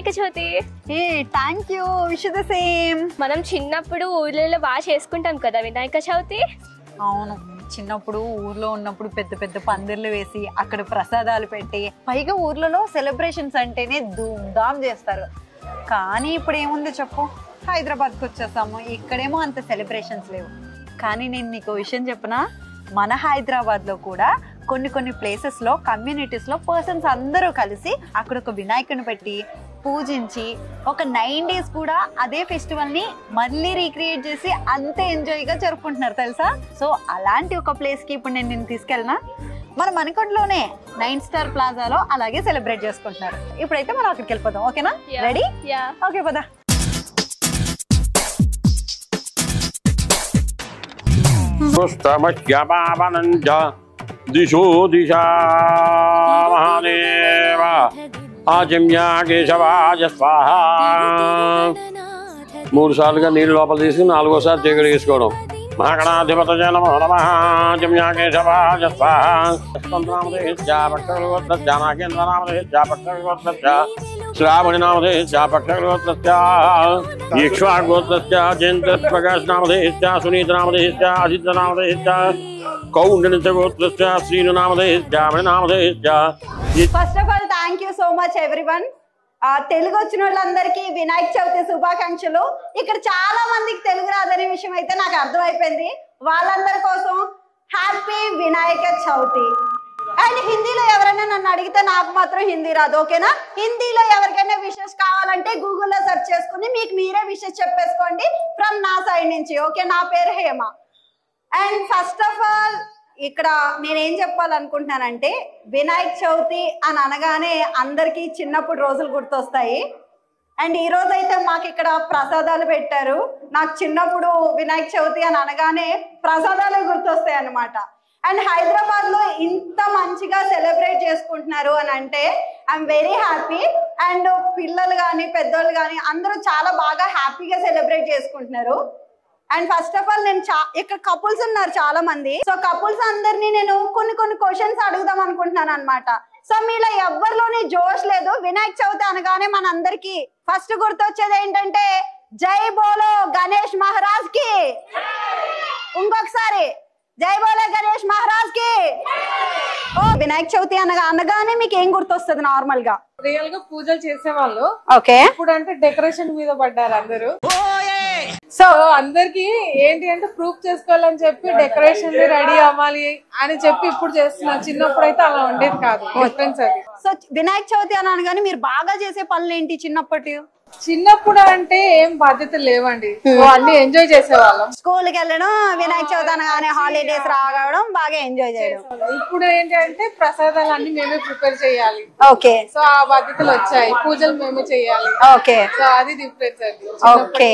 Vinayaka Chavithi. Thank you, wish the same. మనం చిన్నప్పుడు ఊర్లలో బాగా చేసుకుంటాం కదా వినాయక చవితి. అవును, చిన్నప్పుడు ఊర్లో ఉన్నప్పుడు పెద్ద పెద్ద పందిర్లు వేసి అక్కడ ప్రసాదాలు పెట్టి పైగా ఊర్లలో సెలబ్రేషన్స్ అంటేనే ధూమ్ధామ్ చేస్తారు. కానీ ఇప్పుడు ఏముంది చెప్పు, హైదరాబాద్కి వచ్చేసాము, ఇక్కడేమో అంత సెలబ్రేషన్స్ లేవు. కానీ నేను నీకు విషయం చెప్పనా, మన హైదరాబాద్లో కూడా కొన్ని ప్లేసెస్లో కమ్యూనిటీస్లో పర్సన్స్ అందరూ కలిసి అక్కడ ఒక వినాయకుని పెట్టి పూజించి ఒక 9 days కూడా అదే ఫెస్టివల్ని మళ్ళీ రీక్రియేట్ చేసి అంతే ఎంజాయ్గా జరుపుకుంటున్నారు తెలుసా. సో అలాంటి ఒక ప్లేస్కి ఇప్పుడు నేను నిన్ను తీసుకెళ్ళినా, మన మణికొండలోనే 9 Star ప్లాజాలో అలాగే సెలబ్రేట్ చేసుకుంటున్నారు. ఇప్పుడైతే మనం అక్కడికి వెళ్ళిపోదాం, ఓకేనా? రెడీ? ఓకే పదా. దిశో దిశా మహాదేవ ఆచమ్యా కేశవాయ స్వాహ. 3 సార్లుగా నీళ్ళు లోపల తీసుకుని 4వసారి చీకటి తీసుకోవడం. మహాగణాధిపతయ నమో నమః. ఆచమ్యా కేశవాయ స్వాహ. శ్రావణి నామధేయ పక్షగోత్రస్య ఈక్ష్వాగోత్రస్య జయంత్రప్రకాశ్ నామధేయ సునీత నామధేయ అజిత నామధేయ కౌండిన్య గోత్రస్య శ్రీను నామధేయ మణి నామధేయ. First of all thank you so much everyone. Telugu వచ్చిన వాళ్ళందరికీ వినాయక చవితి శుభాకాంక్షలు. ఇక్కడ చాలా మందికి తెలుగు రాదనే విషయం అయితే నాకు అర్థమైపోయింది. వాళ్ళందరి కోసం హ్యాపీ వినాయక చవితి. అండ్ హిందీలో ఎవరైనా నన్ను అడిగితే నాకు మాత్రం హిందీ రాదు, ఓకేనా? హిందీలో ఎవరికైనా విషెస్ కావాలంటే గూగుల్లో సెర్చ్ చేసుకుని మీకు మీరే విషెస్ చెప్పేసుకోండి ఫ్రమ్ నా సైడ్ నుంచి, ఓకే? నా పేరు Hema. And first of all ఇక్కడ నేనేం చెప్పాలనుకుంటున్నానంటే, వినాయక చవితి అని అనగానే అందరికీ చిన్నప్పుడు రోజులు గుర్తొస్తాయి. అండ్ ఈ రోజు అయితే మాకు ఇక్కడ ప్రసాదాలు పెట్టారు. నాకు చిన్నప్పుడు వినాయక చవితి అని అనగానే ప్రసాదాలు గుర్తొస్తాయి అన్నమాట. అండ్ హైదరాబాద్ లో ఇంత మంచిగా సెలబ్రేట్ చేసుకుంటున్నారు అని అంటే ఐఎమ్ వెరీ హ్యాపీ. అండ్ పిల్లలు కానీ పెద్దోళ్ళు కానీ అందరూ చాలా బాగా హ్యాపీగా సెలబ్రేట్ చేసుకుంటున్నారు. అండ్ ఫస్ట్ ఆఫ్ ఆల్ నేను ఇక్కడ కపుల్స్ ఉన్నారు చాలా మంది. సో కపుల్స్ అందరినీ నేను కొన్ని క్వశ్చన్స్ అడుగుదాం అనుకుంటున్నాను అనమాట. సో మీలో ఎవరిలోని జోష్ లేదు. వినాయక చవితి అనగానే మన అందరికి ఫస్ట్ గుర్తొచ్చేది ఏంటంటే జై బోలో గణేష్ మహారాజ్ కి. ఇంకొకసారి జై బోలో గణేష్ మహారాజ్ కి. ఓ వినాయక చవితి అనగానే మీకు ఏం గుర్తొస్తుంది నార్మల్ గా? రియల్ గా పూజలు చేసేవాళ్ళు. ఓకే, ఇప్పుడు అంటే డెకరేషన్ మీద పడ్డారు అందరూ. సో అందరికి ఏంటి అంటే ప్రూఫ్ చేసుకోవాలని చెప్పి డెకరేషన్ రెడీ అవ్వాలి అని చెప్పి ఇప్పుడు చేస్తున్నారు. చిన్నప్పుడు అయితే అలా ఉండేది కాదు, డిఫరెన్స్ అది. సో వినాయక చవితి అని అనగానే మీరు బాగా చేసే పనులు ఏంటి చిన్నప్పటి? చిన్నప్పుడు అంటే ఏం బాధ్యతలు లేవండి, అన్ని ఎంజాయ్ చేసేవాళ్ళం. స్కూల్ కి వెళ్ళడం, వినాయక చవితి అనగానే హాలిడేస్ రావడం, బాగా ఎంజాయ్ చేయడం. ఇప్పుడు ఏంటి అంటే ప్రసాదాలు అన్ని మేమే ప్రిపేర్ చేయాలి. ఓకే, సో ఆ బాధ్యతలు వచ్చాయి. పూజలు మేమే చేయాలి. ఓకే, సో అది డిఫరెన్స్ అండి. Okay,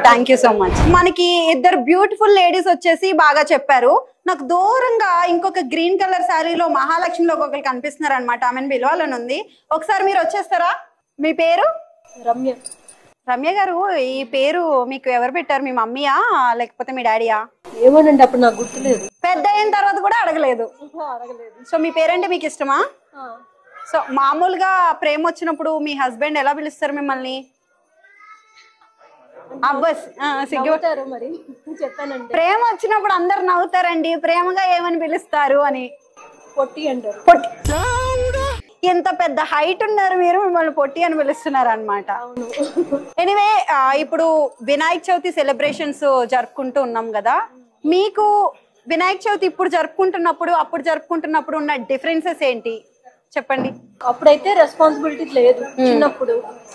thank you so much. మనకి ఇద్దరు బ్యూటిఫుల్ లేడీస్ వచ్చేసి బాగా చెప్పారు. నాకు దూరంగా ఇంకొక గ్రీన్ కలర్ శారీలో మహాలక్ష్మిలో ఒకరు కనిపిస్తున్నారు అనమాట. ఆమెను పిలవాలని ఉంది. ఒకసారి మీరు వచ్చేస్తారా? మీ పేరు? రమ్య. రమ్య గారు, ఈ పేరు మీకు ఎవరు పెట్టారు? మీ మమ్మీయా లేకపోతే మీ డాడీయా? ఏమోనండి, అప్పుడు నాకు గుర్తులేదు. పెద్ద అయిన తర్వాత కూడా అడగలేదు. సో మీ పేరంటే మీకు ఇష్టమా? సో మామూలుగా ప్రేమ వచ్చినప్పుడు మీ హస్బెండ్ ఎలా పిలుస్తారు మిమ్మల్ని? అబ్బస్ సిగ్గుతారు మరి చెప్పానండి. ప్రేమ వచ్చినప్పుడు అందరు నవ్వుతారండి. ప్రేమగా ఏమని పిలుస్తారు అని? పొట్టి అంటారు. పొట్టి. ఎంత పెద్ద హైట్ ఉన్నారు మీరు, మిమ్మల్ని పొట్టి అని పిలుస్తున్నారు అనమాట. ఎనీవే, ఇప్పుడు వినాయక చవితి సెలబ్రేషన్స్ జరుపుకుంటూ ఉన్నాం కదా. మీకు వినాయక చవితి ఇప్పుడు జరుపుకుంటున్నప్పుడు అప్పుడు జరుపుకుంటున్నప్పుడు ఉన్న డిఫరెన్సెస్ ఏంటి చెప్పండి? అప్పుడైతే రెస్పాన్సిబిలిటీ లేదు. చిన్నప్పుడు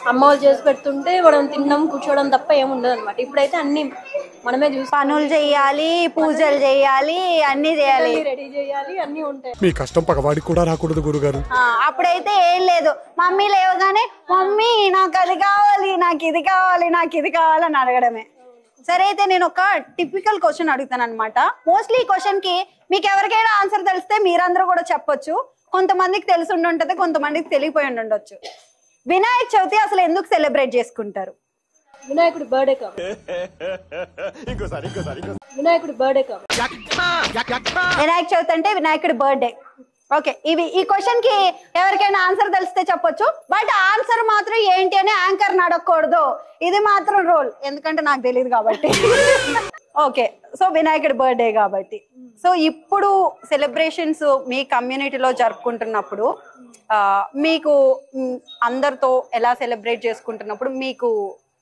అమ్మ వాళ్ళు చేసి పెడుతుంటే మనం తినడం కూర్చోవడం తప్ప ఏముండదు అనమాట. ఇప్పుడైతే అన్ని మనమే చూసి పనులు చేయాలి, పూజలు చేయాలి, అన్ని చేయాలి, రెడీ చేయాలి, అన్ని ఉంటాయి. మీ కష్టం పగవాడికి కూడా రాకూడదు గురుగారు. అప్పుడైతే ఏం లేదు. మమ్మీ లేవగానే మమ్మీ నాకు అది కావాలి, నాకు ఇది కావాలి, నాకు ఇది కావాలని అడగడమే. సరే, అయితే నేను ఒక టిపికల్ క్వశ్చన్ అడుగుతాను అనమాట. మోస్ట్లీ ఈ క్వశ్చన్ కి మీకు ఎవరికైనా ఆన్సర్ తెలిస్తే మీరందరూ కూడా చెప్పొచ్చు. కొంతమందికి తెలిసి ఉండుంటది, కొంతమందికి తెలియపోయి ఉండొచ్చు. వినాయక చవితి అసలు ఎందుకు సెలబ్రేట్ చేసుకుంటారు? వినాయకుడి బర్త్డే కాదు. వినాయకుడి బర్త్డే కాదు. వినాయక చవితి అంటే వినాయకుడి బర్త్డే. ఓకే, ఈ క్వశ్చన్ కి ఎవరికైనా ఆన్సర్ తెలిస్తే చెప్పొచ్చు, బట్ ఆన్సర్ మాత్రం ఏంటి అని యాంకర్ అడగకూడదు. ఇది మాత్రం రూల్, ఎందుకంటే నాకు తెలియదు కాబట్టి. ఓకే, సో వినాయకుడి బర్త్డే కాబట్టి, సో ఇప్పుడు సెలబ్రేషన్స్ మీ కమ్యూనిటీలో జరుపుకుంటున్నప్పుడు మీకు అందరితో ఎలా సెలబ్రేట్ చేసుకుంటున్నప్పుడు మీకు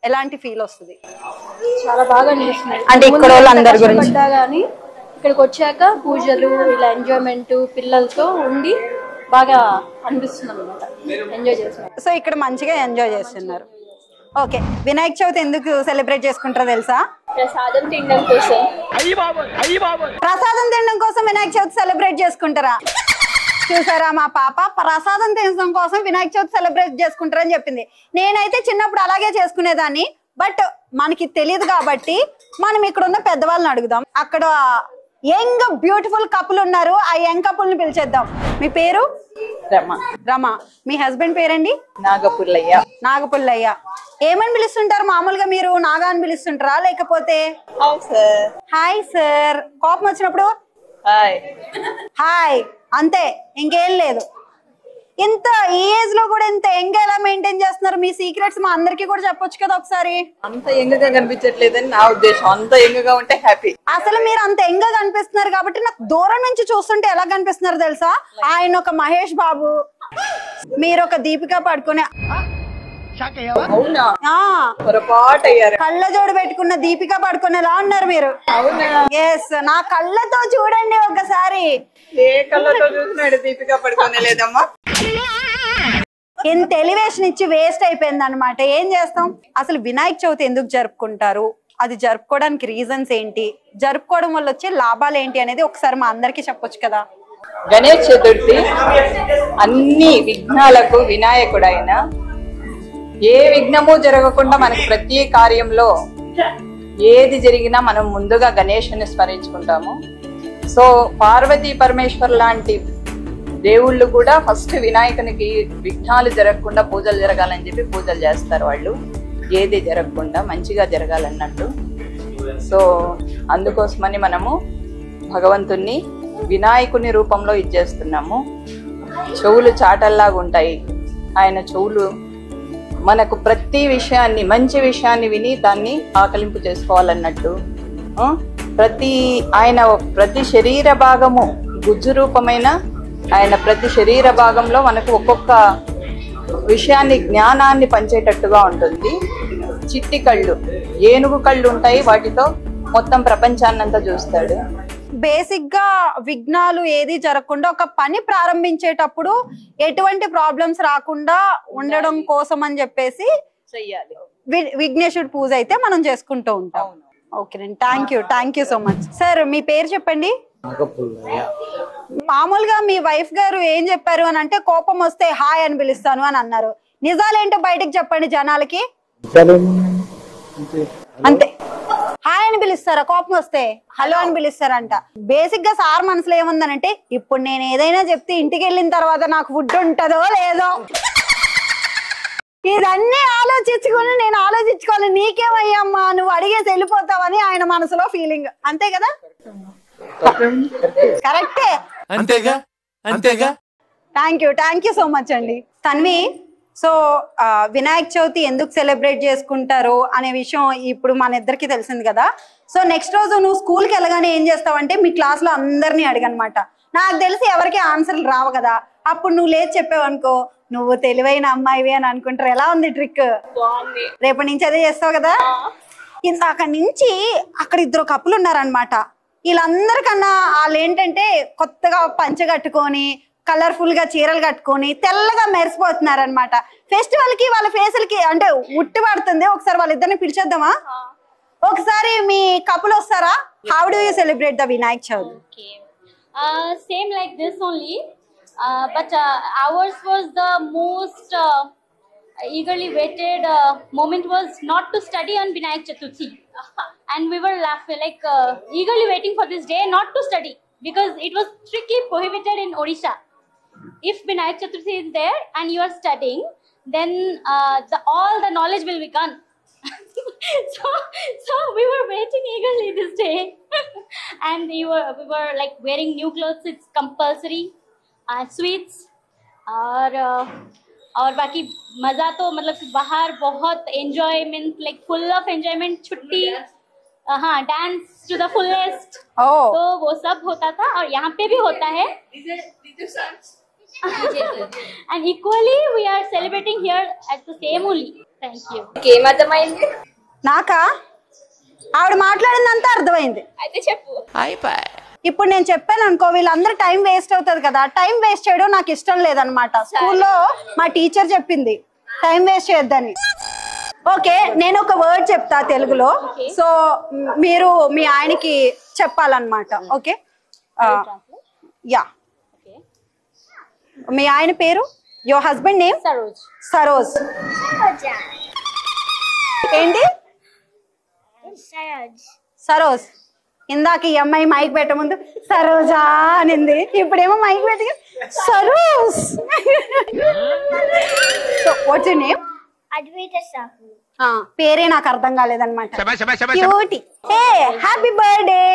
ఎలాంటి ఫీల్ వస్తుంది? చాలా బాగా అనిపిస్తుంది. అంటే ఇక్కడ వాళ్ళందరి గురించి కానీ ఇక్కడికి వచ్చాక పూజలు ఇలా ఎంజాయ్మెంట్ పిల్లలతో ఉండి బాగా అనిపిస్తుంది అనమాట. ఎంజాయ్ చేస్తున్నాం. సో ఇక్కడ మంచిగా ఎంజాయ్ చేస్తున్నారు. ఓకే, వినాయక చవితి ఎందుకు సెలబ్రేట్ చేసుకుంటారో తెలుసా? ప్రసాదం తినడం కోసం. ప్రసాదం తినడం కోసం వినాయక చవితి సెలబ్రేట్ చేసుకుంటారా? చూసారా, మా పాప ప్రసాదం తినడం కోసం వినాయక చవితి సెలబ్రేట్ చేసుకుంటారని చెప్పింది. నేనైతే చిన్నప్పుడు అలాగే చేసుకునేదాన్ని, బట్ మనకి తెలియదు కాబట్టి మనం ఇక్కడ ఉన్న పెద్దవాళ్ళని అడుగుదాం. అక్కడ యంగ్ బ్యూటిఫుల్ కపుల్ ఉన్నారు, ఆ యంగ్ కపుల్ ని పిలిచేద్దాం. మీ పేరు? రమ. మీ హస్బెండ్ పేరండి? నాగపుల్లయ్య. ఏమని పిలుస్తుంటారు మామూలుగా? మీరు నాగా అని పిలుస్తుంటారా లేకపోతే? Hi sir. కోపం వచ్చినప్పుడు హాయ్ అంతే, ఇంకేం లేదు. ఇంత ఈ ఏజ్ లో కూడా ఇంత యంగ్ ఎలా మెయింటైన్ చేస్తున్నారు? మీ సీక్రెట్స్ మా అందరికి కూడా చెప్పొచ్చు కదా ఒకసారి. అంత యంగ్ గా కనిపించట్లేదని నా ఉద్దేశం. అంత యంగ్ గా ఉంటే హ్యాపీ. అసలు మీరు అంత యంగ్ గా కనిపిస్తున్నారు కాబట్టి నాకు దూరం నుంచి చూస్తుంటే ఎలా కనిపిస్తున్నారు తెలుసా? ఆయన ఒక మహేష్ బాబు, మీరు ఒక దీపికా పడుకునే. అవునా? పొరపాటు అయ్యారు. కళ్ళజోడు పెట్టుకున్న దీపికా పడుకునేలా ఉన్నారు మీరు. అవునా? ఎస్, నా కళ్ళతో చూడండి ఒకసారి. ఏ కళ్ళతో చూసినాడు దీపికా పడుకోనే లేదమ్మా. ఎంత ఎలివేషన్ ఇచ్చి వేస్ట్ అయిపోయింది అనమాట. ఏం చేస్తాం? అసలు వినాయక చవితి ఎందుకు జరుపుకుంటారు, అది జరుపుకోవడానికి రీజన్స్ ఏంటి, జరుపుకోవడం వల్ల వచ్చే లాభాలు ఏంటి అనేది ఒకసారి మా అందరికి చెప్పొచ్చు కదా. గణేష్ చతుర్థి అన్ని విఘ్నాలకు వినాయకుడు. ఆయన ఏ విఘ్నము జరగకుండా మనకు ప్రతి కార్యంలో ఏది జరిగినా మనం ముందుగా గణేషుని స్మరించుకుంటాము. సో పార్వతీ పరమేశ్వర్ లాంటి దేవుళ్ళు కూడా ఫస్ట్ వినాయకునికి విఘ్నాలు జరగకుండా పూజలు జరగాలని చెప్పి పూజలు చేస్తారు వాళ్ళు. ఏది జరగకుండా మంచిగా జరగాలన్నట్టు. సో అందుకోసమని మనము భగవంతుణ్ణి వినాయకుని రూపంలో ఇచ్చేస్తున్నాము. చెవులు చాటల్లాగా ఉంటాయి ఆయన చెవులు. మనకు ప్రతి విషయాన్ని, మంచి విషయాన్ని విని దాన్ని ఆకలింపు చేసుకోవాలన్నట్టు. ప్రతి శరీర భాగము గుజ్జు రూపమైన ఆయన ప్రతి శరీర భాగంలో మనకు ఒక్కొక్క విషయాన్ని, జ్ఞానాన్ని పంచేటట్టుగా ఉంటుంది. చిట్టి కళ్ళు, ఏనుగు కళ్ళు ఉంటాయి, వాటితో మొత్తం ప్రపంచాన్నంతా చూస్తాడు. బేసిక్ గా విఘ్నాలు ఏది జరగకుండా ఒక పని ప్రారంభించేటప్పుడు ఎటువంటి ప్రాబ్లమ్స్ రాకుండా ఉండడం కోసం అని చెప్పేసి చెయ్యాలి. విఘ్నేశ్వరుడు పూజ అయితే మనం చేసుకుంటూ ఉంటాం. ఓకేనండి, thank you so much. Sir మీ పేరు చెప్పండి. మామూలుగా మీ వైఫ్ గారు ఏం చెప్పారు అని అంటే, కోపం వస్తే హాయ్ అని పిలుస్తాను అని అన్నారు. నిజాలేంటో బయటకు చెప్పండి జనాలకి. అంతే, హాయ్ అని పిలుస్తారా? కోపం వస్తే హలో అని పిలుస్తారంట. బేసిక్ గా సార్ మనసులో ఏముందనంటే, ఇప్పుడు నేను ఏదైనా చెప్తే ఇంటికి వెళ్ళిన తర్వాత నాకు ఫుడ్ ఉంటుందో లేదో, ఇదన్నీ ఆలోచించుకుని నేను ఆలోచించుకోవాలి. నీకేమయ్యమ్మా, నువ్వు అడిగేసి వెళ్ళిపోతావని ఆయన మనసులో ఫీలింగ్. అంతే కదా? కరెక్టే. అంతేగా. థ్యాంక్ యూ సో మచ్ అండి. తన్వి, సో వినాయక చవితి ఎందుకు సెలబ్రేట్ చేసుకుంటారు అనే విషయం ఇప్పుడు మన ఇద్దరికి తెలిసింది కదా. సో నెక్స్ట్ రోజు నువ్వు స్కూల్కి వెళ్ళగానే ఏం చేస్తావంటే, మీ క్లాస్ లో అందరినీ అడగనమాట. నాకు తెలిసి ఎవరికి ఆన్సర్లు రావు కదా, అప్పుడు నువ్వు లేదు చెప్పావు అనుకో, నువ్వు తెలివైన అమ్మాయివి అని అనుకుంటారు. ఎలా ఉంది ట్రిక్? రేపటి నుంచి అదే చేస్తావు కదా. అక్కడి నుంచి అక్కడ ఇద్దరు కప్పులు ఉన్నారనమాట. వీళ్ళందరికన్నా వాళ్ళు ఏంటంటే కొత్తగా పంచ కట్టుకొని, కలర్ఫుల్ గా చీరలు కట్టుకొని తెల్లగా మెరిసిపోతున్నారనమాట. ఫెస్టివల్ కి వాళ్ళ ఫేసులకి అంటే ఉట్టి పడుతుంది. ఒకసారి వాళ్ళిద్దరిని పిలిచేద్దామా? ఒకసారి మీ కపుల్ వస్తారా? How do you celebrate the Vinayaka Chavithi? Same like this only, but ours was the most eagerly waited moment was not to study on Vinayak Chaturthi. And we were eagerly waiting for this day not to study, because it was strictly prohibited in Odisha. If Vinayak Chaturthi is there and you are studying, then all the knowledge will be gone. so we were waiting eagerly this day. And we were like wearing new clothes. It's compulsory. Sweets और बाकी मजा तो मतलब बाहर बहुत enjoyment like full of enjoyment छुट्टी हाँ dance to the fullest तो वो सब होता था और यहाँ पे भी होता है and equally we are celebrating here at the same only. Thank you. ఏమర్థమైంది నాకా ఆవిడ మాట్లాడిందంతా అర్థమైంది అయితే చెప్పు ఇప్పుడు నేను చెప్పాను అనుకో వీళ్ళందరూ టైం వేస్ట్ అవుతుంది కదా టైం వేస్ట్ చేయడం నాకు ఇష్టం లేదనమాట స్కూల్లో మా టీచర్ చెప్పింది టైం వేస్ట్ చేయొద్దని ఓకే నేను ఒక వర్డ్ చెప్తా తెలుగులో సో మీరు మీ ఆయనకి చెప్పాలన్నమాట ఓకే యా మీ ఆయన పేరు your husband name Saroj Saroj ఏంటి సరోజ్ ఇందాక ఈ అమ్మాయి మైక్ పెట్ట ముందు సరోజా అనింది ఇప్పుడేమో మైక్ పెట్టి Saroj so what's your name పేరే నాకు అర్థం కాలేదన్నమాట cutie a happy birthday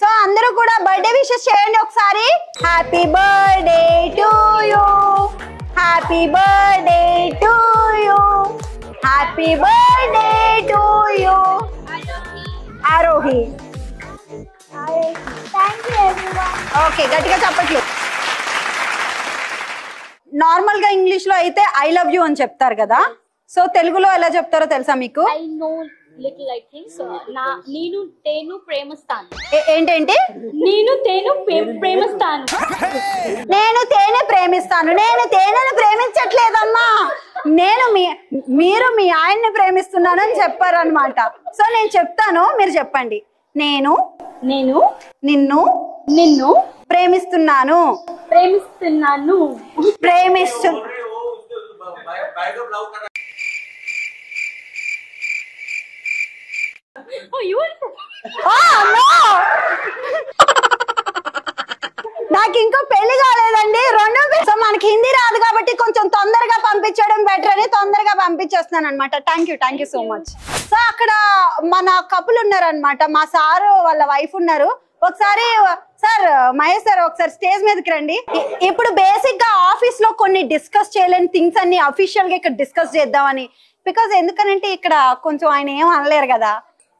so అందరూ కూడా బర్త్డే విషెస్ చేయండి ఒకసారి happy birthday to you happy birthday to you happy birthday to you Aarohi okay గట్టిగా చెప్పట్లేదు నార్మల్ గా ఇంగ్లీష్ లో అయితే ఐ లవ్ యూ అని చెప్తారు కదా సో తెలుగులో ఎలా చెప్తారో తెలుసా మీకు I know little I think so నేను తేను ప్రేమిస్తాను ఏంటేంటి నేను తేను ప్రేమిస్తాను నేను తేనె ప్రేమిస్తాను నేను తేనెను ప్రేమించట్లేదమ్మా నేను మీరు మీ ఆయన్ని ప్రేమిస్తున్నాను అని చెప్పారనమాట సో నేను చెప్తాను మీరు చెప్పండి నేను నిన్ను ప్రేమిస్తున్నాను Oh, you are నాకు ఇంకా పెళ్లి కాలేదండి సో మనకి హిందీ రాదు కాబట్టి కొంచెం తొందరగా పంపించడం బెటర్ అని తొందరగా పంపించేస్తున్నాను అనమాట thank you so much so అక్కడ మన కపుల్ ఉన్నారనమాట మా సారు వాళ్ళ వైఫ్ ఉన్నారు ఒకసారి సార్ మహేష్ సార్ ఒకసారి స్టేజ్ మీదకి రండి ఇప్పుడు బేసిక్ గా ఆఫీస్ లో కొన్ని డిస్కస్ చేయలేని థింగ్స్ అన్ని అఫీషియల్ గా ఇక్కడ డిస్కస్ చేద్దామని బికాస్ ఎందుకనంటే ఇక్కడ కొంచెం ఆయన ఏం అనలేరు కదా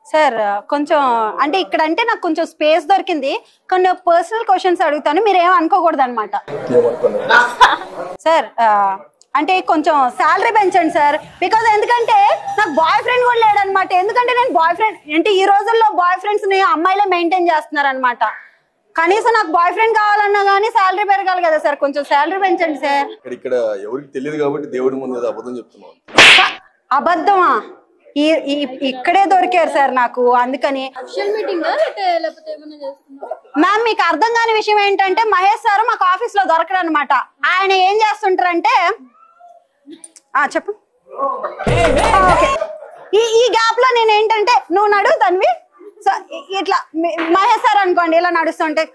సార్ కొంచెం అంటే ఇక్కడ అంటే నాకు కొంచెం స్పేస్ దొరికింది కొన్ని పర్సనల్ క్వశ్చన్స్ అడుగుతాను మీరు ఏం అనుకోకూడదు అనమాట సార్ అంటే కొంచెం శాలరీ పెంచండి సార్ బికాస్ ఎందుకంటే నాకు బాయ్ ఫ్రెండ్ కూడా లేడనమాట ఎందుకంటే నేను బాయ్ ఫ్రెండ్ అంటే ఈ రోజుల్లో బాయ్ ఫ్రెండ్స్ ని అమ్మాయిలే మెయింటైన్ చేస్తున్నారు అనమాట కనీసం నాకు బాయ్ ఫ్రెండ్ కావాలన్నా గానీ శాలరీ పెరగాలి కదా సార్ కొంచెం శాలరీ పెంచండి సార్ ఇక్కడ ఎవరికి తెలియదు కాబట్టి దేవుడి ముందు అబద్ధం చెప్తున్నాను అబద్ధమా ఇక్కడే దొరికారు సార్ నాకు అందుకని మ్యామ్ మీకు అర్థం కాని విషయం ఏంటంటే మహేష్ సార్ మాకు ఆఫీస్ లో దొరకరు అనమాట ఆయన ఏం చేస్తుంటారంటే చెప్పు ఈ గ్యాప్ లో నేను ఏంటంటే నువ్వు నడువు తన్వి సో ఇట్లా మహేష్ సార్ అనుకోండి ఇలా నడుస్తుంటే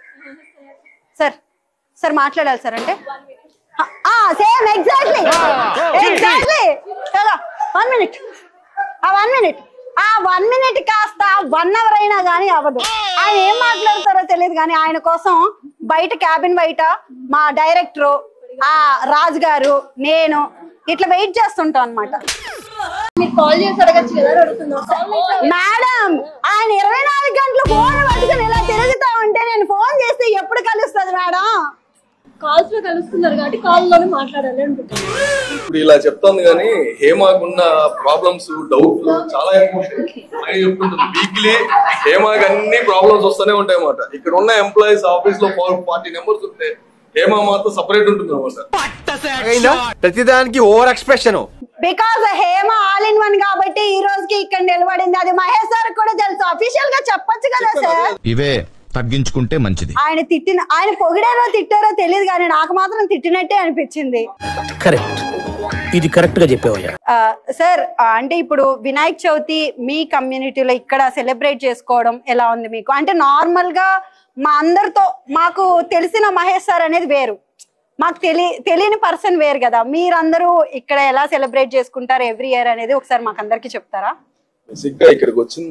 సార్ మాట్లాడాలి సార్ అంటే సేమ్ ఎగ్జాక్ట్లీ 1 minute ఆ 1 minute కాస్త 1 hour అయినా గానీ అవ్వదు ఆయన ఏం మాట్లాడతారో తెలియదు కానీ ఆయన కోసం బయట క్యాబిన్ బయట మా డైరెక్టరు రాజు గారు నేను ఇట్లా వెయిట్ చేస్తుంటాం అనమాట మేడం ఆయన 24 గంటలు ఫోన్ పట్టుకుని ఇలా తిరుగుతా ఉంటే నేను ఫోన్ చేస్తే ఎప్పుడు కలుస్తుంది మేడం కాల్స్ లో కలుస్తున్నారు కాబట్టి కాల్ లోనే మాట్లాడాలి అనుకుంటున్నాను ఇప్పుడు ఇలా చెప్తాను కానీ హేమాకున్న ప్రాబ్లమ్స్ డౌట్లు చాలా ఎక్కువ ఉంటాయి చెప్తుంటుంది వీక్లీ హేమాకి అన్ని ప్రాబ్లమ్స్ వస్తూనే ఉంటాయి అన్నమాట ఇక్కడ ఉన్న ఎంప్లాయీస్ ఆఫీస్ లో 40 members ఉంటే హేమా మాత్రం సపరేట్ ఉంటుంది అన్నమాట ప్రతిదానికి over expression because Hema all in one కాబట్టి ఈ రోజుకి ఇక్కడ నిలబడింది అది మహేష్ సార్ కూడా తెలుసు అఫీషియల్ గా చెప్పొచ్చు కదా సార్ ఇవే తగ్గించుకుంటే మంచిది ఆయన పొగిడారో తిట్టారో తెలియదు కానీ నాకు మాత్రం తిట్టినట్టే అనిపించింది కరెక్ట్ ఇది కరెక్ట్ గా చెప్పేవయ్యా సార్ అంటే ఇప్పుడు వినాయక చవితి మీ కమ్యూనిటీలో ఇక్కడ సెలబ్రేట్ చేసుకోవడం ఎలా ఉంది మీకు అంటే నార్మల్ గా మా అందరితో మాకు తెలిసిన మహేష్ సార్ అనేది వేరు మాకు తెలియని పర్సన్ వేరు కదా మీరందరూ ఇక్కడ ఎలా సెలబ్రేట్ చేసుకుంటారు ఎవ్రీ ఇయర్ అనేది ఒకసారి మాకు అందరికి చెప్తారా బేసిక్ గా ఇక్కడికి వచ్చిన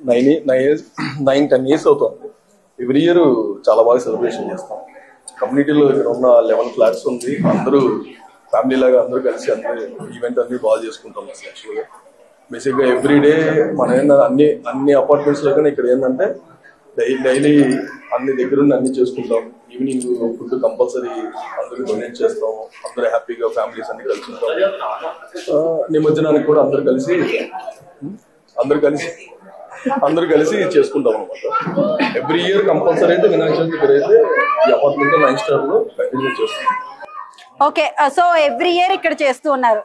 9-10 years అవుతుంది ఎవ్రీ ఇయర్ చాలా బాగా సెలబ్రేషన్ చేస్తాం కమ్యూనిటీలో ఇక్కడ ఉన్న 11 ఫ్లాట్స్ ఉంది. అందరూ ఫ్యామిలీ లాగా అందరూ కలిసి ఈవెంట్ అన్ని బాగా చేసుకుంటాం. యాక్చువల్గా బేసిక్గా ఎవ్రీడే మన అన్ని అపార్ట్మెంట్స్ లో కానీ ఇక్కడ ఏంటంటే డైలీ అన్ని దగ్గరుండి అన్ని చేసుకుంటాం. ఈవినింగ్ ఫుడ్ కంపల్సరీ అందరికి డొనేట్ చేస్తాం. అందరూ హ్యాపీగా ఫ్యామిలీస్ అన్ని కలిసి ఉంటాం. నిమజ్జనానికి కూడా అందరు కలిసి చేసుకుంటాం అనమాట. ఎవ్రీ ఇయర్ కంపల్సరీ అయితే వినాయక చవితి ఇక్కడ అయితే ఈ అపార్ట్మెంట్ 9 స్టార్ లో కంటిన్యూ చేస్తాం. ఓకే, సో ఎవ్రీ ఇయర్ ఇక్కడ చేస్తూ ఉన్నారు.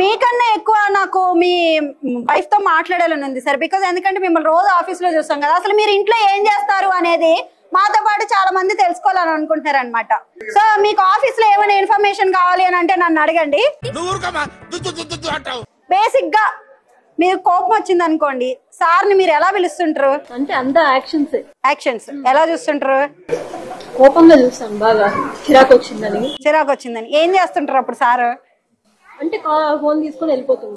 మీకన్నా ఎక్కువ నాకు మీ వైఫ్ తో మాట్లాడాలని ఉంది సార్. బికాజ్ ఎందుకంటే మిమ్మల్ని రోజు ఆఫీస్ లో చూస్తాం కదా, అసలు మీరు ఇంట్లో ఏం చేస్తారు అనేది మాతో పాటు చాలా మంది తెలుసుకోవాలని అనుకుంటున్నారు అనమాట. సో మీకు ఆఫీస్ లో ఏమైనా ఇన్ఫర్మేషన్ కావాలి అని అంటే నన్ను అడగండి. బేసిక్ గా మీరు కోపం వచ్చింది అనుకోండి, సార్ ని మీరు ఎలా పిలుస్తుంటారు? అంటే అంతా యాక్షన్స్ ఎలా చూస్తుంటారు? కోపంగా చూస్తాం, బాగా చిరాకు వచ్చిందని. ఏం చేస్తుంటారు అప్పుడు సార్? అంటే ఫోన్ తీసుకుని వెళ్ళిపోతుంది.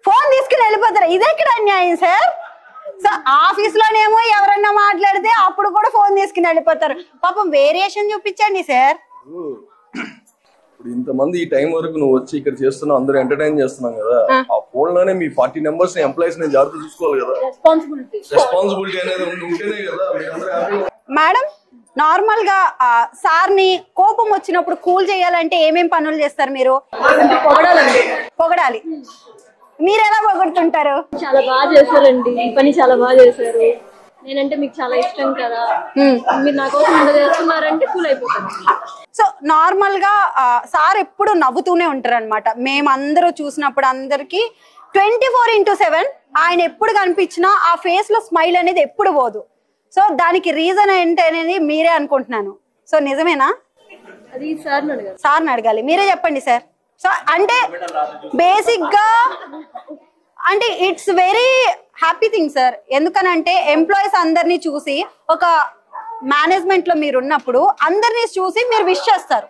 ఫోన్ తీసుకుని వెళ్ళిపోతారు? ఇదెక్కడ అన్యాయం సార్? సో ఆఫీస్ లోనేమో ఎవరన్నా మాట్లాడితే అప్పుడు కూడా ఫోన్ తీసుకుని వెళ్ళిపోతారు. పాపం వేరియేషన్ చూపించండి సార్. ఇప్పుడు ఇంతమంది ఈ టైం వరకు నువ్వు వచ్చి ఇక్కడ చేస్తున్నావు, అందరూ ఎంటర్టైన్ చేస్తున్నాం కదా, ఆ ఫోన్ లోనే మీ 40 మెంబర్స్ ఎంప్లాయీస్ ని జాగ్రత్త చూసుకోవాలి కదా. రెస్పాన్సిబిలిటీ అనేది ఉంటేనే కదా. మేడం, నార్మల్ గా సార్ ని కోపం వచ్చినప్పుడు కూల్ చేయాలంటే ఏమేం పనులు చేస్తారు మీరు? పొగడాలి. మీరు ఎలా పొగడుతుంటారు? చాలా బాగా చేశారండి, ఈ పని చాలా బాగా చేశారు, నేనంటే మీకు చాలా ఇష్టం కదా, మీరు నా కోసం ఇంత చేస్తున్నారంటే కూల్ అయిపోతాను. సో నార్మల్ గా సార్ ఎప్పుడు నవ్వుతూనే ఉంటారు అనమాట. మేమందరూ చూసినప్పుడు అందరికి 24/7 ఆయన ఎప్పుడు కనిపించినా ఆ ఫేస్ లో స్మైల్ అనేది ఎప్పుడు పోదు. సో దానికి రీజన్ ఏంటి అనేది మీరే అనుకుంటున్నాను. సో నిజమేనా? అది సార్ని అడగాలి. మీరే చెప్పండి సార్. సో అంటే బేసిక్ గా అంటే it's very happy thing sir. ఎందుకనంటే ఎంప్లాయీస్ అందరినీ చూసి, ఒక మేనేజ్మెంట్ లో మీరు ఉన్నప్పుడు అందరినీ చూసి మీరు విష్ చేస్తారు.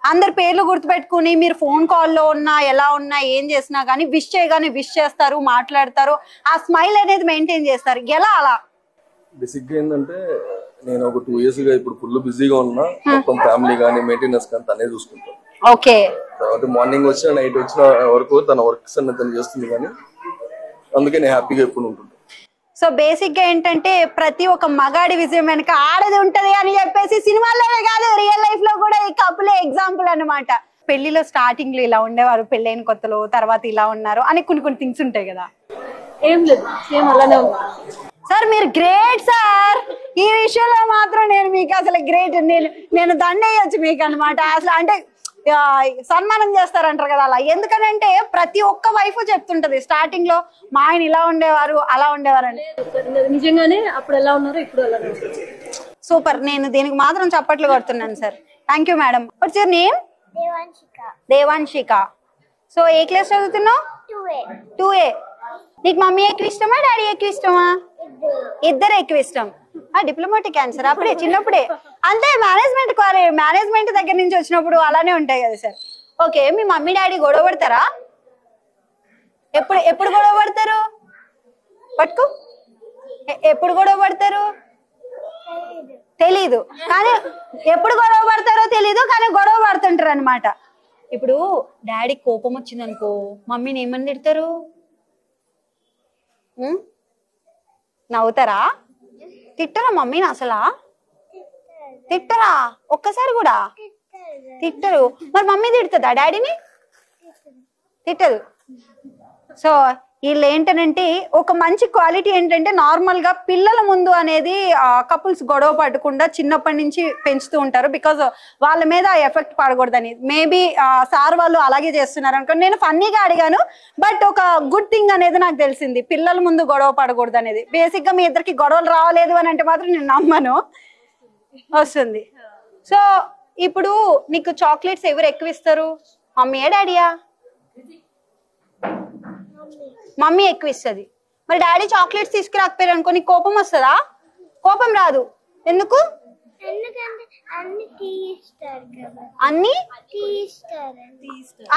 అందరి పేర్లు గుర్తుపెట్టుకుని మీరు ఫోన్ కాల్లో ఉన్నా ఎలా ఉన్నా ఏం చేసినా కానీ విష్ చేయగానే విష్ చేస్తారు, మాట్లాడతారు, ఆ స్మైల్ అనేది మెయింటైన్ చేస్తారు. ఎలా అలా? బేసిక్ గా ఏంటంటే నేను ఒక 2 years గా ఇప్పుడు ఫుల్ బిజీగా ఉన్నా, మొత్తం ఫ్యామిలీ కానీ మెయింటెనెన్స్ కానీ తనే చూసుకుంటాను. ఓకే. తర్వాత మార్నింగ్ వచ్చిన నైట్ వచ్చిన వరకు తన వర్క్స్ అన్ని తను చేస్తుంది కానీ, అందుకే నేను హ్యాపీగా ఎప్పుడు ఉంటుంటాను. సో బేసిక్ గా ఏంటంటే ప్రతి ఒక్క మగాడి విజయం వెనక ఆడది ఉంటది అని చెప్పేసి సినిమాల్లోనే కాదు రియల్ లైఫ్ లో కూడా ఈ కపులే ఎగ్జాంపుల్ అనమాట. పెళ్లిలో స్టార్టింగ్ లో ఇలా ఉండేవారు, పెళ్ళైన కొత్తలో, తర్వాత ఇలా ఉన్నారు అని కొన్ని థింగ్స్ ఉంటాయి కదా. ఏం లేదు, సేమ్ అలానే ఉంది సార్. మీరు గ్రేట్ సార్. ఈ విషయంలో మాత్రం నేను మీకు అసలు గ్రేట్. నేను దండేయచ్చు మీకు అనమాట. అసలు అంటే సన్మానం చేస్తారంటారు కదా అలా. ఎందుకనంటే ప్రతి ఒక్క వైఫ్ చెప్తుంటది స్టార్టింగ్ లో మా ఆయన ఇలా ఉండేవారు అలా ఉండేవారు అని. నిజంగానే అప్పుడు ఎలా ఉన్నారో ఇప్పుడు అలానే ఉన్నారు. సూపర్. నేను దీనికి మాత్రం చప్పట్లు కొడుతున్నాను sir. Thank you madam. What's your name? Devanshika. So ఏ క్లాస్ చదువుతున్నావు? 2A. నీకు మమ్మీ ఎక్కువ ఇష్టమా డాడీ ఎక్కువ ఇష్టమా? ఇద్దరు ఎక్కువ ఇష్టం. Diplomatic answer. అప్పుడే చిన్నప్పుడే అంతే. మేనేజ్మెంట్ దగ్గర నుంచి వచ్చినప్పుడు అలానే ఉంటాయి కదా సార్. ఓకే, మీ మమ్మీ డాడీ గొడవ పడతారా? ఎప్పుడు గొడవ పడతారు? పట్టుకో. ఎప్పుడు గొడవ పడతారు తెలీదు, కానీ ఎప్పుడు గొడవ పడతారో తెలీదు, కానీ గొడవ పడుతుంటారు అనమాట. ఇప్పుడు డాడీ కోపం వచ్చింది అనుకో, మమ్మీని ఏమని తిడతారు? నవ్వుతారా? తిట్టరా మమ్మీని? అసలా తిట్టరా? ఒక్కసారి కూడా తిట్టరు. మరి మమ్మీ తిడుతుందా డాడీని? తిట్టదు. సో వీళ్ళు ఏంటంటే ఒక మంచి క్వాలిటీ ఏంటంటే నార్మల్ గా పిల్లల ముందు అనేది కపుల్స్ గొడవ పడకుండా చిన్నప్పటి నుంచి పెంచుతూ ఉంటారు. బికాజ్ వాళ్ళ మీద ఎఫెక్ట్ పడకూడదని. మేబీ సార్ వాళ్ళు అలాగే చేస్తున్నారు అనుకో. నేను ఫన్నీగా అడిగాను, బట్ ఒక గుడ్ థింగ్ అనేది నాకు తెలిసింది, పిల్లల ముందు గొడవ పడకూడదు అనేది. బేసిక్ గా మీ ఇద్దరికి గొడవలు రావలేదు అని అంటే మాత్రం నేను నమ్మను, వస్తుంది. సో ఇప్పుడు నీకు చాక్లెట్స్ ఎవరు ఎక్కువ ఇస్తారు? మమ్మీయా డాడీయా? మమ్మీ ఎక్కువ ఇస్తుంది. మరి డాడీ చాక్లెట్స్ తీసుకురాకపోయారు అనుకో, నీకు కోపం వస్తుందా? కోపం రాదు. ఎందుకు?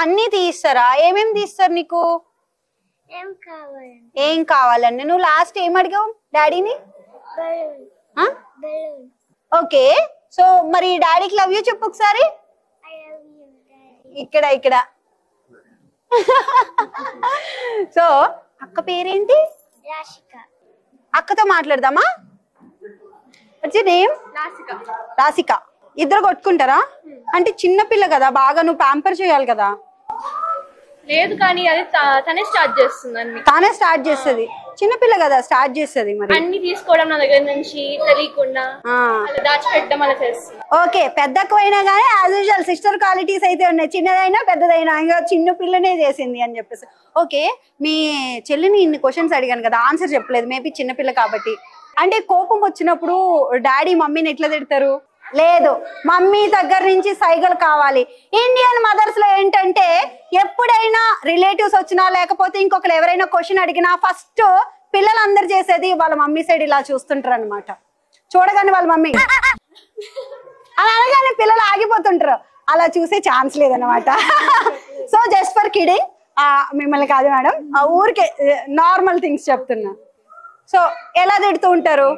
అన్ని తీయిస్తారా? ఏమేమి తీస్తారు నీకు? ఏం కావాలండి? నువ్వు లాస్ట్ ఏం అడిగావు డాడీని? ఓకే, సో మరి డాడీకి లవ్ యూ చెప్పు ఒకసారి. ఇక్కడ సో అక్క పేరేంటి? అక్కతో మాట్లాడదామా? నేమ్ రాసిక. ఇద్దరు కొట్టుకుంటారా? అంటే చిన్నపిల్ల కదా, బాగా నువ్వు ప్యాంపర్ చేయాలి కదా. లేదు కానీ అది తనే స్టార్ట్ చేస్తుంది అన్ని. తానే స్టార్ట్ చేస్తుంది, చిన్నపిల్ల కదా స్టార్ట్ చేస్తుంది. మరి అన్ని తీసుకోవడం నా దగ్గర నుంచి తెలియకుండా దాచిపెట్టడం అలా చేస్తుంది. ఓకే, పెద్దకైనా కానీ యాజ్ యూజువల్ సిస్టర్ క్వాలిటీస్ అయితే ఉన్నాయి, చిన్నదైనా పెద్దదైనా ఇంకా చిన్న పిల్లనే చేసింది అని చెప్పేసి. ఓకే, మీ చెల్లిని ఇన్ని క్వశ్చన్స్ అడిగాను కదా, ఆన్సర్ చెప్పలేదు, మేబీ చిన్నపిల్ల కాబట్టి. అంటే కోపం వచ్చినప్పుడు డాడీ మమ్మీని ఎట్లా తిడతారు? లేదు, మమ్మీ దగ్గర నుంచి సైగలు కావాలి. ఇండియన్ మదర్స్ లో ఏంటంటే ఎప్పుడైనా రిలేటివ్స్ వచ్చినా లేకపోతే ఇంకొకరు ఎవరైనా క్వశ్చన్ అడిగినా ఫస్ట్ పిల్లలందరూ చేసేది వాళ్ళ మమ్మీ సైడ్ ఇలా చూస్తుంటారు అనమాట. చూడగానే వాళ్ళ మమ్మీ అలా అనగానే పిల్లలు ఆగిపోతుంటారు, అలా చూసే ఛాన్స్ లేదనమాట. సో జస్ట్ ఫర్ కిడింగ్, మిమ్మల్ని కాదు మేడం, ఊరికే నార్మల్ థింగ్స్ చెప్తున్నా. సో ఎలా తిడుతూ ఉంటారు?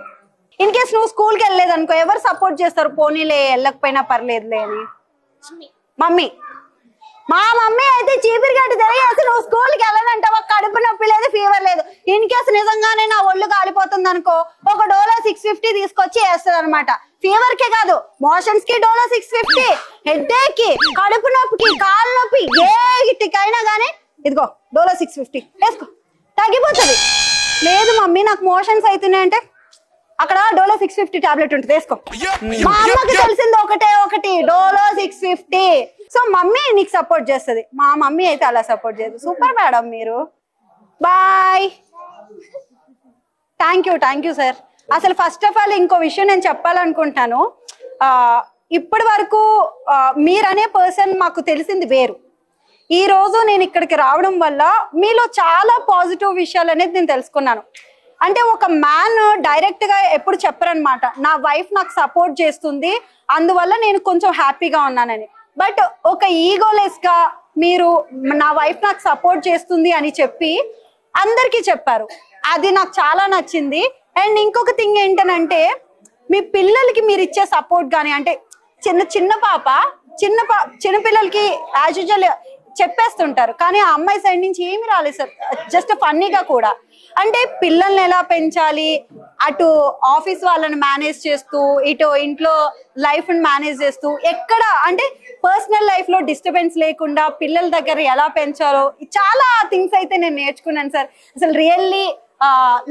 ఇన్ కేస్ నువ్వు స్కూల్కి వెళ్ళలేదు అనుకో, ఎవరు సపోర్ట్ చేస్తారు? పోనీలే వెళ్ళకపోయినా పర్లేదులే అని. మమ్మీ. మా మమ్మీ అయితే చీపిరి గడ్డి తెలియసి నువ్వు స్కూల్కి వెళ్ళనంటావా, కడుపు నొప్పి లేదు, ఫీవర్ లేదు. ఇన్ కేసు నిజంగానే నా ఒళ్ళు కాలిపోతుంది అనుకో, ఒక డోలో 650 తీసుకొచ్చి వేస్తుంది అనమాట. ఫీవర్ కే కాదు, మోషన్స్ కి డోలో 650, హెడ్ఏక్ కి, కడుపు నొప్పికి, కాలు నొప్పి, ఏటికైనా గానీ ఇదిగో డోలో 650 వేసుకో, తగ్గిపోతుంది. లేదు మమ్మీ నాకు మోషన్స్ అవుతున్నాయంటే అక్కడ డోలో 650 టాబ్లెట్ ఉంటుంది, వేసుకో. మా అమ్మకి తెలిసింది ఒకటి డోలో 650. సో మమ్మీ నీకు సపోర్ట్ చేస్తుంది, మా మమ్మీ అయితే అలా సపోర్ట్ చేయదు. సూపర్ మేడం మీరు. బాయ్. Thank you sir. అసలు ఫస్ట్ ఆఫ్ ఆల్ ఇంకో విషయం నేను చెప్పాలనుకుంటాను. ఇప్పటి వరకు మీరనే పర్సన్ మాకు తెలిసింది వేరు. ఈ రోజు నేను ఇక్కడికి రావడం వల్ల మీలో చాలా పాజిటివ్ విషయాలు అనేది నేను తెలుసుకున్నాను. అంటే ఒక మ్యాన్ డైరెక్ట్ గా ఎప్పుడు చెప్పరనమాట, నా వైఫ్ నాకు సపోర్ట్ చేస్తుంది అందువల్ల నేను కొంచెం హ్యాపీగా ఉన్నానని. బట్ ఒక ఈగోలెస్ గా మీరు నా వైఫ్ నాకు సపోర్ట్ చేస్తుంది అని చెప్పి అందరికీ చెప్పారు, అది నాకు చాలా నచ్చింది. అండ్ ఇంకొక థింగ్ ఏంటనంటే మీ పిల్లలకి మీరు ఇచ్చే సపోర్ట్ కానీ, అంటే చిన్న పిల్లలకి యాజ్ యూజువల్ చెప్పేస్తుంటారు, కానీ ఆ అమ్మాయి సైడ్ నుంచి ఏమి రాలేదు సార్, జస్ట్ ఫన్నీగా కూడా. అంటే పిల్లల్ని ఎలా పెంచాలి, అటు ఆఫీస్ వాళ్ళని మేనేజ్ చేస్తూ ఇటు ఇంట్లో లైఫ్ ని మేనేజ్ చేస్తూ, ఎక్కడ అంటే పర్సనల్ లైఫ్ లో డిస్టర్బెన్స్ లేకుండా పిల్లల దగ్గర ఎలా పెంచాలో చాలా థింగ్స్ అయితే నేను నేర్చుకున్నాను సార్. అసలు రియల్లీ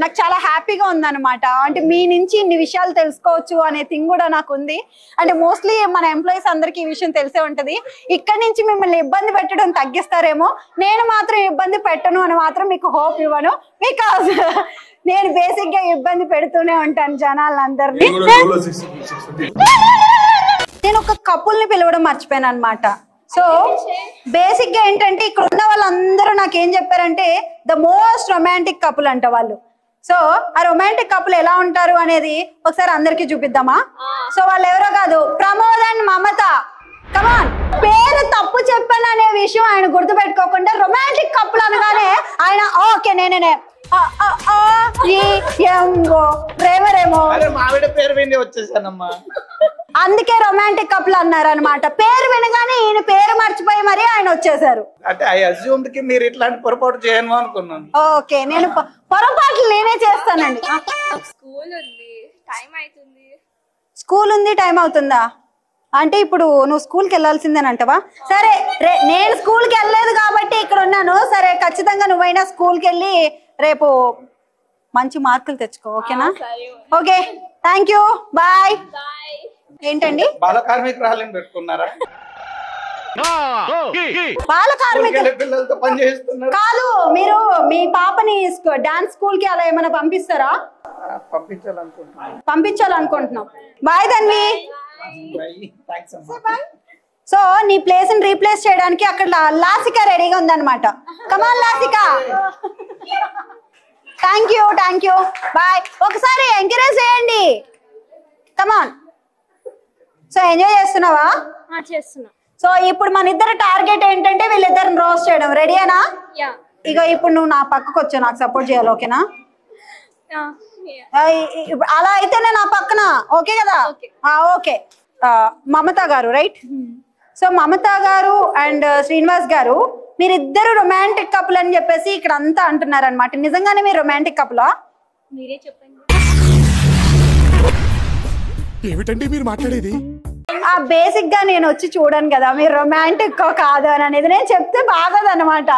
నాకు చాలా హ్యాపీగా ఉందన్నమాట. అంటే మీ నుంచి ఇన్ని విషయాలు తెలుసుకోవచ్చు అనే థింగ్ కూడా నాకు ఉంది. అంటే మోస్ట్లీ మన ఎంప్లాయీస్ అందరికీ ఈ విషయం తెలిసే ఉంటది. ఇక్కడి నుంచి మిమ్మల్ని ఇబ్బంది పెట్టడం తగ్గిస్తారేమో, నేను మాత్రం ఇబ్బంది పెట్టను అని మాత్రం మీకు హోప్ ఇవ్వను. బికాస్ నేను బేసిక్ గా ఇబ్బంది పెడుతూనే ఉంటాను జనాలందరినీ. నేను ఒక కపుల్ ని పిలవడం మర్చిపోయాను అనమాట. సో బేసిక్ గా ఏంటంటే ఇక్కడ ఉన్న వాళ్ళందరూ నాకేం చెప్పారంటే ద మోస్ట్ రొమాంటిక్ కపుల్ అంట వాళ్ళు. సో ఆ రొమాంటిక్ కపుల్ ఎలా ఉంటారు అనేది ఒకసారి అందరికి చూపిద్దామా? సో వాళ్ళు ఎవరో కాదు, ప్రమోద్ అండ్ మమత. కమాన్, పేరు తప్పు చెప్పాను అనే విషయం ఆయన గుర్తు పెట్టుకోకుండా రొమాంటిక్ కపుల్ అనగానే ఆయన ఓకే నేనే ప్రేమరేమో మావిడ పేరు విని వచ్చేసానమ్మా, అందుకే రొమాంటిక్ కపుల్ అన్నారు అనమాట. పేరు వినగానే ఈయన పేరు మర్చిపోయి మరి ఆయన వచ్చేసారు. అంటే ఐ అస్యూమ్డ్ కి మీరు ఇట్లాంటి పొరపాటు చేయను అనుకున్నాను. ఓకే, నేను పొరపాట్లు నేనే చేస్తానండి. స్కూల్ ఉంది, టైం అవుతుంది. స్కూల్ ఉంది, టైం అవుతుందా? అంటే ఇప్పుడు నువ్వు స్కూల్కి వెళ్ళాల్సిందేనంటవా? సరే, నేను స్కూల్కి వెళ్ళలేదు కాబట్టి ఇక్కడ ఉన్నాను. సరే, ఖచ్చితంగా నువ్వైనా స్కూల్కి వెళ్ళి రేపు మంచి మార్కులు తెచ్చుకో, ఓకేనా? Okay, thank you, bye. ఏంటండి బాల కార్మికురాలని పెట్టుకున్నారా? బాల కార్మికులు పిల్లలతో పని చేస్తున్నారు కాదు. మీరు మీ పాపని డాన్స్ స్కూల్ కి అలా ఏమైనా పంపిస్తారా? పంపించాలనుకుంటున్నాం. బాయ్ ధన్వి. సో నీ ప్లేస్ ని రీప్లేస్ చేయడానికి అక్కడ లాసిక రెడీగా ఉందన్నమాట. Come on Lasika. Thank you, bye. ఒకసారి ఎంకరేజ్ చేయండి, కమాన్. సో ఎంజాయ్ చేస్తున్నావా? చేస్తున్నా. సో ఇప్పుడు మన ఇద్దరు టార్గెట్ ఏంటంటే వీళ్ళిద్దరిని రోస్ట్ చేయడం. రెడీనా? ఇక ఇప్పుడు నువ్వు నా పక్కకు వచ్చావు, నాకు సపోర్ట్ చేయాలి, ఓకేనా? అలా అయితే నేను ఆ పక్కన ఓకే కదా? ఓకే. మమత గారు రైట్. సో మమత గారు అండ్ శ్రీనివాస్ గారు మీరిద్దరు రొమాంటిక్ కపుల్ అని చెప్పేసి ఇక్కడ అంతా అంటున్నారు అనమాట. నిజంగానే మీరు రొమాంటిక్ కపులా? మీరే చెప్పండి. ఏమిటండి మీరు మాట్లాడేది? బేసిక్ గా నేను వచ్చి చూడను కదా మీరు రొమాంటిక్ కాదు అని అనేది, నేను చెప్తే బాగోదు అనమాట.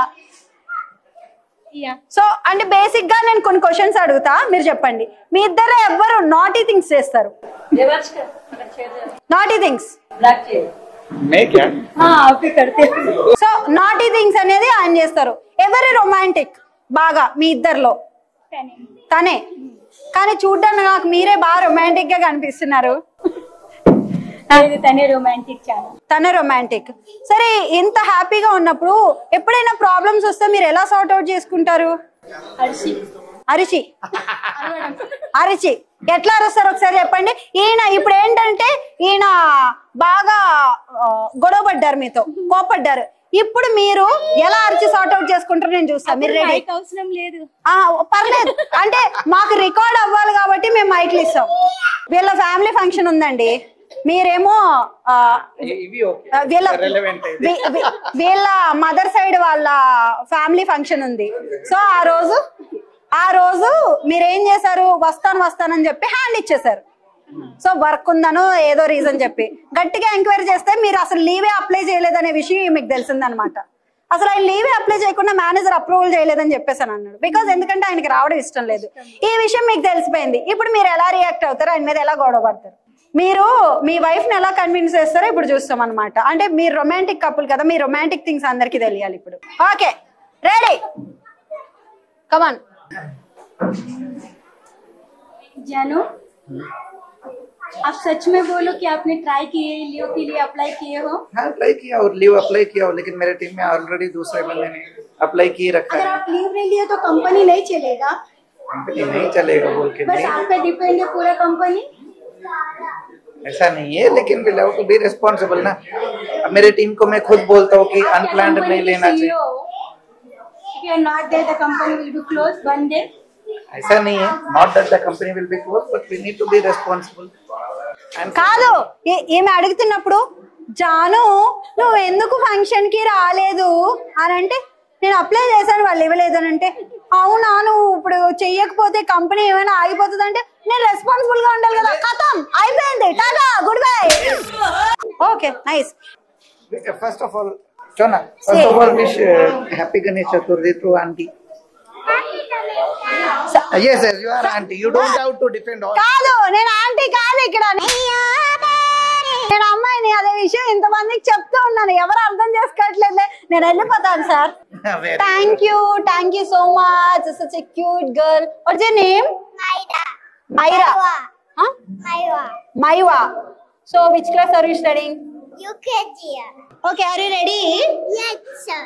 సో అంటే బేసిక్ గా నేను కొన్ని క్వశ్చన్స్ అడుగుతా, మీరు చెప్పండి. మీ ఇద్దరు ఎవరు నాటీ థింగ్స్ చేస్తారు? Naughty things so naughty things అనేది ఆయన చేస్తారు. ఎవరు రొమాంటిక్ బాగా మీ ఇద్దర్లో? తనే. కానీ చూడ్డానికి నాకు మీరే బాగా రొమాంటిక్ గా కనిపిస్తున్నారు. తనే రొమాంటిక్. సరే, ఇంత హ్యాపీగా ఉన్నప్పుడు ఎప్పుడైనా ప్రాబ్లమ్స్ వస్తే మీరు ఎలా సార్ట్ అవుట్ చేసుకుంటారు? అరిచి అరిచి ఎట్లా అరుస్తారు ఒకసారి చెప్పండి. ఈయన ఇప్పుడు ఏంటంటే ఈయన బాగా గొడవ పడ్డారు, మీతో కోపడ్డారు. ఇప్పుడు మీరు ఎలా అరిచి సార్ట్ అవుట్ చేసుకుంటారు నేను చూస్తాను. మీరు రెడీ? అవసరం లేదు. పర్లేదు, అంటే మాకు రికార్డ్ అవ్వాలి కాబట్టి మేము మైక్లు ఇస్తాం. వీళ్ళ ఫ్యామిలీ ఫంక్షన్ ఉందండి, మీరేమో వీళ్ళ మదర్ సైడ్ వాళ్ళ ఫ్యామిలీ ఫంక్షన్ ఉంది. సో ఆ రోజు మీరేం చేశారు? వస్తానని చెప్పి హ్యాండ్ ఇచ్చేసారు. సో వర్క్ ఉందనో ఏదో రీజన్ చెప్పి గట్టిగా ఎంక్వైరీ చేస్తే మీరు అసలు లీవే అప్లై చేయలేదనే విషయం మీకు తెలిసిందనమాట. అసలు ఆయన లీవే అప్లై చేయకుండా మేనేజర్ అప్రూవల్ చేయలేదని చెప్పేసాను అన్నాడు. బికాజ్ ఎందుకంటే ఆయనకి రావడం ఇష్టం లేదు. ఈ విషయం మీకు తెలిసిపోయింది. ఇప్పుడు మీరు ఎలా రియాక్ట్ అవుతారు? ఆయన మీద ఎలా గొడవ పడతారు? మీరు మీ వైఫ్ ని ఎలా కన్విన్స్ చేస్తారో ఇప్పుడు చూస్తాం అనమాట. అంటే మీరు రొమాంటిక్ కపుల్ కదా, మీ రొమాంటిక్ థింగ్స్ అందరికి తెలియాలి ఇప్పుడు. ఓకే, రెడీ, కమాన్. जानू, आप सच में बोलो कि आपने ट्राई किए, लीव के लिए अप्लाई किए हो? हाँ, अप्लाई किया और लीव अप्लाई किया हो, लेकिन मेरे टीम में ऑलरेडी दूसरे बंदे ने अप्लाई किए रखा है. अगर आप लीव नहीं लिए तो कंपनी नहीं चलेगा? कंपनी नहीं चलेगा बोल के बस नहीं. आप पे डिपेंड है पूरा कंपनी? ऐसा नहीं है, लेकिन will have to be responsible ना. अब मेरे टीम को मैं खुद बोलता हूँ कि अनप्लान्ड नहीं लेना चाहिए. If you are not there, the company will be closed one day. ऐसा नहीं है, not that the company will be closed, but we need to be responsible. కాదు, ఏమి అడుగుతున్నప్పుడు జాను నువ్వు ఎందుకు ఫంక్షన్ కి రాలేదు అని అంటే, నేను అప్లై చేశాను వాళ్ళు ఇవ్వలేదు అని అంటే, అవునా నువ్వు ఇప్పుడు చెయ్యకపోతే కంపెనీ ఏమైనా ఆగిపోతుంది అంటే నేను రెస్పాన్సిబుల్ గా ఉండాలి కదా. కథం అయిపోయింది, Tata good bye. Okay, nice. First of all, Chona, first of all, wish happy Ganesh Chaturthi to auntie. Yes, you are auntie. You don't have to defend all. కాదు, నేను ఆంటీ కాదు ఇక్కడ, నేను అమ్మాయిని. అదే విషయం ఇంతమందికి చెప్తూ ఉన్నాను, ఎవరు అర్థం చేసుకోవట్లేదు. నేను వెళ్ళిపోతాను sir. Thank you so much. Such a cute girl. What's your name? Myra. Myva. So which class are you studying? UKG. Okay, are you ready? Yes sir.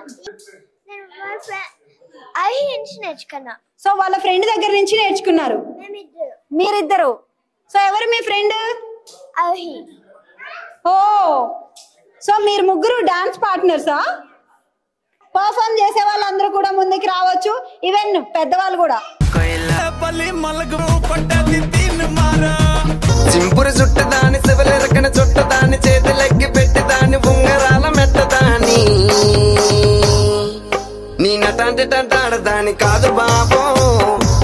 అవి నుంచి నేర్చుకున్నా. సో వాళ్ళ ఫ్రెండ్ దగ్గర నుంచి నేర్చుకున్నారు మీరిద్దరు. సో ఎవరు మీ ఫ్రెండ్? అవి. ఓ, సో మీరు ముగ్గురు డాన్స్ పార్ట్నర్సా? పర్ఫార్మ్ చేసే వాళ్ళందరూ కూడా ముందుకు రావచ్చు, ఈవెన్ పెద్దవాళ్ళు కూడా. చింపురు చుట్టదాని శివలెరకన చుట్టదాని చేతులెక్కి పెట్టిదాని ఉంగరాల మెట్టదాని నీ నటాంటి టంటాడదాని కాదు బాబో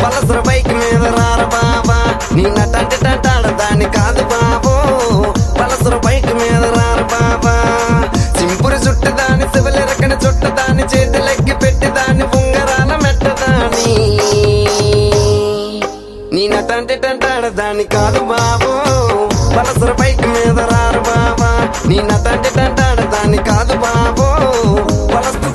పలసర బైక్ మీద రార బాబా. నీ నటాంటి టంటాడదాని కాదు బాబో పలసర బైక్ మీద రార బాబా. చింపురు చుట్టదాని శివలెరకన చుట్టదాని చేతులెక్కి పెట్టిదాని ఉంగరాల మెట్టదాని నీ నటాంటి టంటాడదాని కాదు బాబో పలసర బైక్ మీద రారు బాబా. నీ నటాంటి టంటాడదాని కాదు బాబో పలసర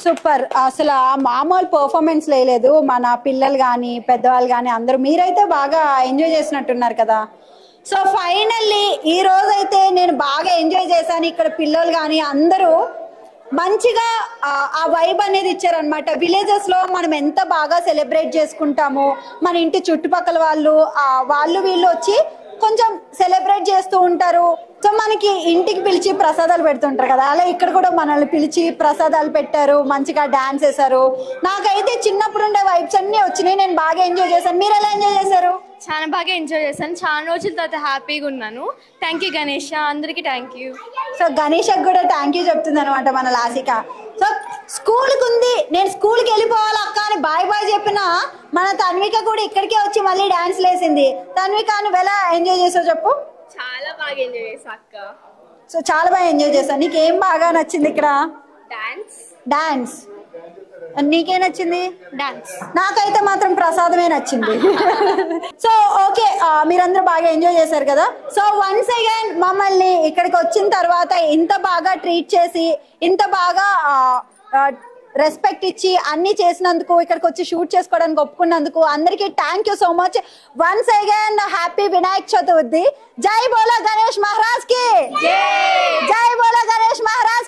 సూపర్. అసలు మామూలు పర్ఫార్మెన్స్ లేదు. మన పిల్లలు కానీ పెద్దవాళ్ళు కానీ అందరూ మీరైతే బాగా ఎంజాయ్ చేసినట్టున్నారు కదా. సో ఫైనల్లీ ఈ రోజు అయితే నేను బాగా ఎంజాయ్ చేశాను. ఇక్కడ పిల్లలు కానీ అందరూ మంచిగా ఆ వైబ్ అనేది ఇచ్చారనమాట. విలేజెస్ లో మనం ఎంత బాగా సెలబ్రేట్ చేసుకుంటామో, మన ఇంటి చుట్టుపక్కల వాళ్ళు వీళ్ళు వచ్చి కొంచెం సెలబ్రేట్ చేస్తూ ఉంటారు. సో మనకి ఇంటికి పిలిచి ప్రసాదాలు పెడుతుంటారు కదా, అలా ఇక్కడ కూడా మనల్ని పిలిచి ప్రసాదాలు పెట్టారు, మంచిగా డాన్స్ చేశారు. నాకైతే చిన్నప్పుడు ఉండే వైబ్స్ అన్ని వచ్చినాయి. నేను బాగా ఎంజాయ్ చేశాను. మీరు ఎలా ఎంజాయ్ చేశారు? చాలా బాగా ఎంజాయ్ చేశాను. చాలా రోజుల తర్వాత హ్యాపీగా ఉన్నాను. థ్యాంక్ యూ గణేష్, అందరికి థ్యాంక్ యూ. సో గణేష్కి కూడా థ్యాంక్ యూ చెప్తుంది అనమాట మన లాసిక. సో స్కూల్కి ఉంది, నేను స్కూల్కి వెళ్ళిపోవాలి అక్క అని బాయ్ బాయ్ చెప్పిన మన తన్విక కూడా ఇక్కడికే వచ్చి మళ్ళీ డాన్స్ లేసింది. తన్విక నువ్వు ఎలా ఎంజాయ్ చేసావు చెప్పు? చాలా బాగా ఎంజాయ్ చేసా అక్క. సో చాలా బాగా ఎంజాయ్ చేశాను. నీకేం బాగా నచ్చింది ఇక్కడ? డాన్స్. నీకేం నచ్చింది? డాన్స్. నాకైతే మాత్రం ప్రసాదమే నచ్చింది. సో ఓకే, మీరందరూ బాగా ఎంజాయ్ చేశారు కదా. సో వన్స్ అగైన్ మమ్మల్ని ఇక్కడికి వచ్చిన తర్వాత ఇంత బాగా ట్రీట్ చేసి, ఇంత బాగా రెస్పెక్ట్ ఇచ్చి అన్ని చేసినందుకు, ఇక్కడికి వచ్చి షూట్ చేసుకోవడానికి ఒప్పుకున్నందుకు అందరికీ thank you so much. Once again happy Vinayaka Chaturthi. జై బోలో గణేష్ మహారాజ్ కి, జై బోలో గణేష్ మహారాజ్